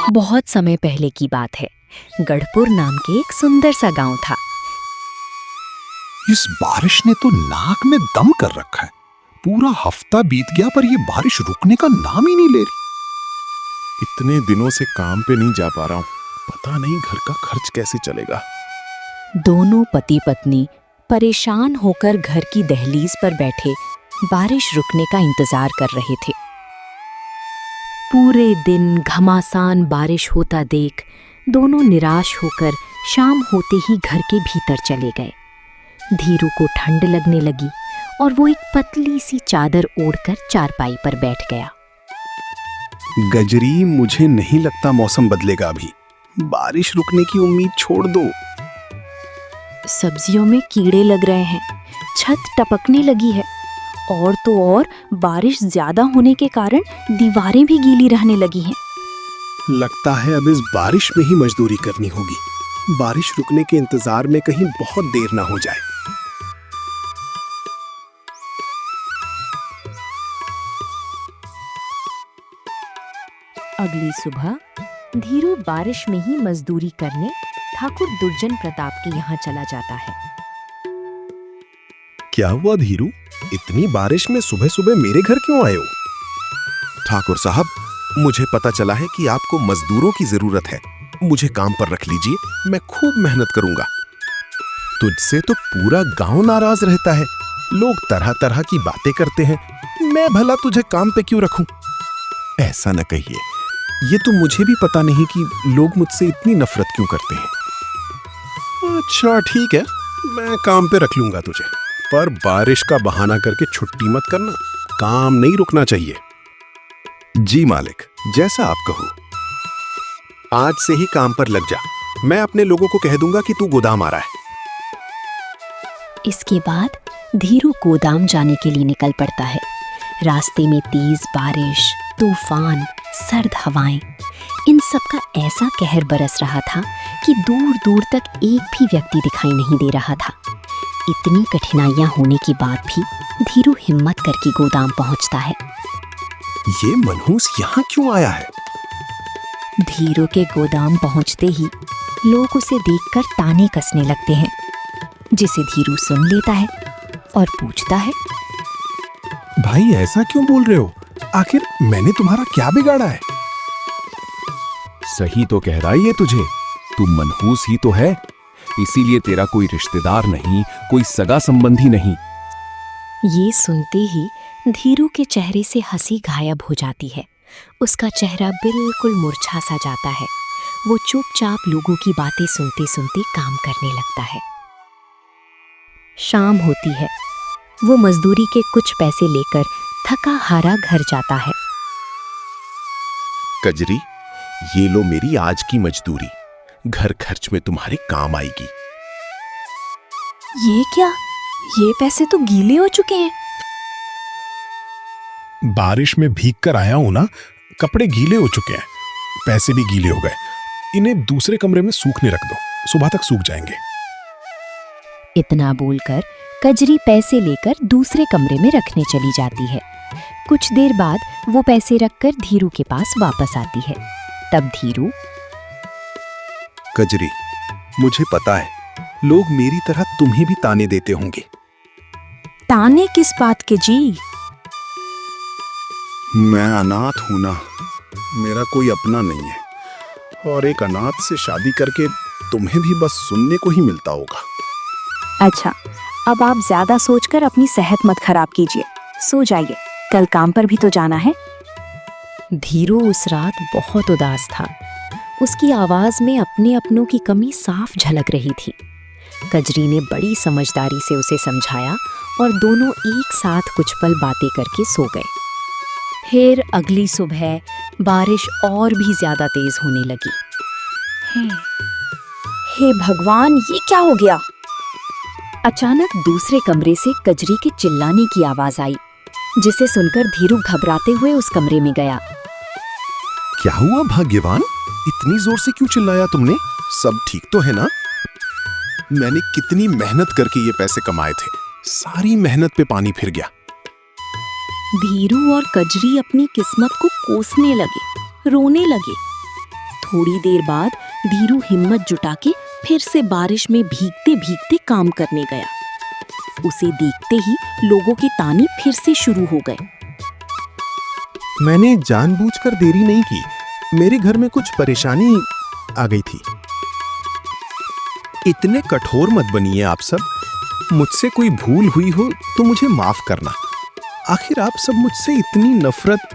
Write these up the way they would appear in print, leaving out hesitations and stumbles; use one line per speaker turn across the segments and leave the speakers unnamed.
बहुत समय पहले की बात है। गढ़पुर नाम के एक सुंदर सा गांव था।
इस बारिश ने तो नाक में दम कर रखा है। पूरा हफ्ता बीत गया पर ये बारिश रुकने का नाम ही नहीं ले रही।
इतने दिनों से काम पे नहीं जा पा रहा हूँ। पता नहीं घर का खर्च कैसे चलेगा।
दोनों पति पत्नी परेशान होकर घर की दहलीज पर बैठे बारिश रुकने का इंतजार कर रहे थे। पूरे दिन घमासान बारिश होता देख दोनों निराश होकर शाम होते ही घर के भीतर चले गए। धीरू को ठंड लगने लगी और वो एक पतली सी चादर ओढ़कर चारपाई पर बैठ गया।
गजरी, मुझे नहीं लगता मौसम बदलेगा अभी। बारिश रुकने की उम्मीद छोड़ दो।
सब्जियों में कीड़े लग रहे हैं, छत टपकने लगी है और तो और बारिश ज्यादा होने के कारण दीवारें भी गीली रहने लगी हैं।
लगता है अब इस बारिश में ही मजदूरी करनी होगी। बारिश रुकने के इंतजार में कहीं बहुत देर ना हो जाए।
अगली सुबह धीरू बारिश में ही मजदूरी करने ठाकुर दुर्जन प्रताप के यहाँ चला जाता है।
क्या हुआ धीरू, इतनी बारिश में सुबह सुबह मेरे घर क्यों आए हो?
ठाकुर साहब, मुझे पता चला है कि आपको मजदूरों की जरूरत है। मुझे काम पर रख लीजिए, मैं खूब मेहनत करूंगा।
तुझसे तो पूरा गांव नाराज रहता है। लोग तरह तरह की बातें करते हैं। मैं भला तुझे काम पे क्यों रखूं?
ऐसा न कहिए। ये तो मुझे भी पता नहीं कि लोग मुझसे इतनी नफरत क्यों करते हैं।
अच्छा ठीक है, मैं काम पे रख लूंगा तुझे, पर बारिश का बहाना करके छुट्टी मत करना। काम नहीं रुकना चाहिए।
जी मालिक, जैसा आप कहो।
आज से ही काम पर लग जा। मैं अपने लोगों को कह दूंगा कि तू गोदाम आ रहा है।
इसके बाद धीरू गोदाम जाने के लिए निकल पड़ता है। रास्ते में तेज बारिश, तूफान, सर्द हवाएं, इन सब का ऐसा कहर बरस रहा था कि दूर दूर तक एक भी व्यक्ति दिखाई नहीं दे रहा था। इतनी कठिनाइयां होने के बाद भी धीरू हिम्मत करके गोदाम पहुंचता है।
ये मनहूस यहाँ क्यों आया है?
धीरू के गोदाम पहुंचते ही लोग उसे देखकर ताने कसने लगते हैं, जिसे धीरू सुन लेता है और पूछता है,
भाई ऐसा क्यों बोल रहे हो? आखिर मैंने तुम्हारा क्या बिगाड़ा है?
सही तो कह रहा है ये तुझे। तू मनहूस ही तो है, इसीलिए तेरा कोई रिश्तेदार नहीं, कोई सगा संबंधी नहीं।
ये सुनते ही धीरू के चेहरे से हंसी गायब हो जाती है। उसका चेहरा बिल्कुल मुरझा सा जाता है। वो चुपचाप लोगों की बातें सुनते सुनते काम करने लगता है। शाम होती है। वो मजदूरी के कुछ पैसे लेकर थका हारा घर जाता है।
कजरी, ये लो मेरी आज की मजदूरी। घर खर्च में तुम्हारे काम आएगी।
ये क्या? ये पैसे तो गीले हो चुके हैं।
बारिश में भीग कर आया हूं ना, कपड़े गीले हो चुके हैं, पैसे भी गीले हो गए। इन्हें दूसरे कमरे में सूखने रख दो, सुबह तक सूख जाएंगे।
इतना बोलकर कजरी पैसे लेकर दूसरे कमरे में रखने चली जाती है। कुछ देर बाद वो पैसे रखकर धीरू के पास वापस आती है। तब धीरू,
कजरी, मुझे पता है लोग मेरी तरह तुम्हें भी ताने देते होंगे।
ताने किस बात के जी?
मैं अनाथ हूं ना, मेरा कोई अपना नहीं है, और एक अनाथ से शादी करके तुम्हें भी बस सुनने को ही मिलता होगा।
अच्छा, अब आप ज्यादा सोचकर अपनी सेहत मत खराब कीजिए। सो जाइए, कल काम पर भी तो जाना है।
धीरू उस रात बहुत उदास था। उसकी आवाज में अपने अपनों की कमी साफ झलक रही थी। कजरी ने बड़ी समझदारी से उसे समझाया और दोनों एक साथ कुछ पल बातें करके सो गए। फिर अगली सुबह बारिश और भी ज्यादा तेज होने लगी।
हे भगवान, ये क्या हो गया?
अचानक दूसरे कमरे से कजरी के चिल्लाने की आवाज आई, जिसे सुनकर धीरू घबराते हुए उस कमरे में गया।
क्या हुआ भाग्यवान, इतनी जोर से क्यों चिल्लाया तुमने? सब ठीक तो है ना? मैंने कितनी मेहनत करके ये पैसे कमाए थे, सारी मेहनत पे पानी फिर गया।
धीरू और कजरी अपनी किस्मत को कोसने लगे, रोने लगे। थोड़ी देर बाद धीरू हिम्मत जुटा के फिर से बारिश में भीगते भीगते काम करने गया। उसे देखते ही लोगों के ताने फिर से शुरू हो गए।
मैंने जानबूझकर देरी नहीं की, मेरे घर में कुछ परेशानी आ गई थी। इतने कठोर मत बनिए आप सब। मुझसे कोई भूल हुई हो तो मुझे माफ करना। आखिर आप सब मुझसे इतनी नफरत।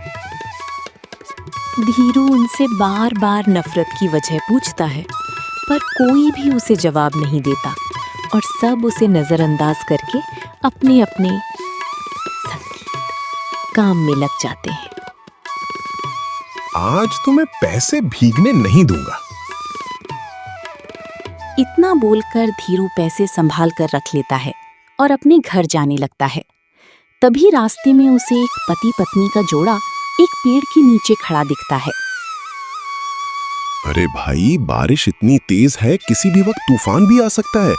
धीरू उनसे बार बार नफरत की वजह पूछता है, पर कोई भी उसे जवाब नहीं देता और सब उसे नजरअंदाज करके अपने अपने संगीत काम में लग जाते हैं।
आज तो मैं पैसे भीगने नहीं दूंगा।
इतना बोलकर धीरू पैसे संभाल कर रख लेता है और अपने घर जाने लगता है। तभी रास्ते में उसे एक पति पत्नी का जोड़ा एक पेड़ के नीचे खड़ा दिखता है।
अरे भाई, बारिश इतनी तेज है, किसी भी वक्त तूफान भी आ सकता है।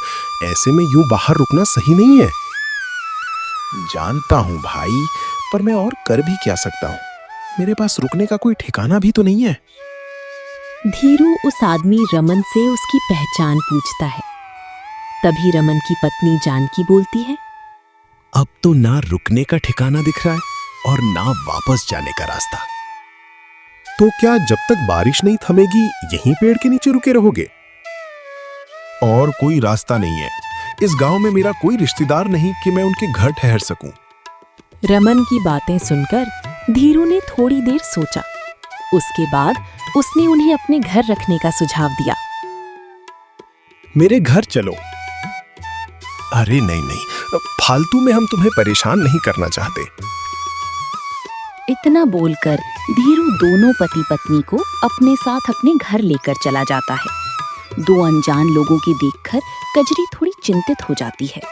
ऐसे में यूं बाहर रुकना सही नहीं है। जानता हूं भाई, पर मैं और कर भी क्या सकता हूं। मेरे पास रुकने का कोई ठिकाना भी तो नहीं है।
धीरू उस आदमी रमन से उसकी पहचान पूछता है। तभी रमन की पत्नी जानकी बोलती है,
अब तो ना रुकने का ठिकाना दिख रहा है और ना वापस जाने का रास्ता।
तो क्या जब तक बारिश नहीं थमेगी यहीं पेड़ के नीचे रुके रहोगे? और कोई रास्ता नहीं है। इस गांव में मेरा कोई रिश्तेदार नहीं कि मैं उनके घर ठहर सकूं।
रमन की बातें सुनकर धीरू ने थोड़ी देर सोचा। उसके बाद उसने उन्हें अपने घर रखने का सुझाव दिया।
मेरे घर चलो। अरे नहीं नहीं, फालतू में हम तुम्हें परेशान नहीं करना चाहते।
इतना बोलकर धीरू दोनों पति पत्नी को अपने साथ अपने घर लेकर चला जाता है। दो अनजान लोगों की देखकर कजरी थोड़ी चिंतित हो जाती है।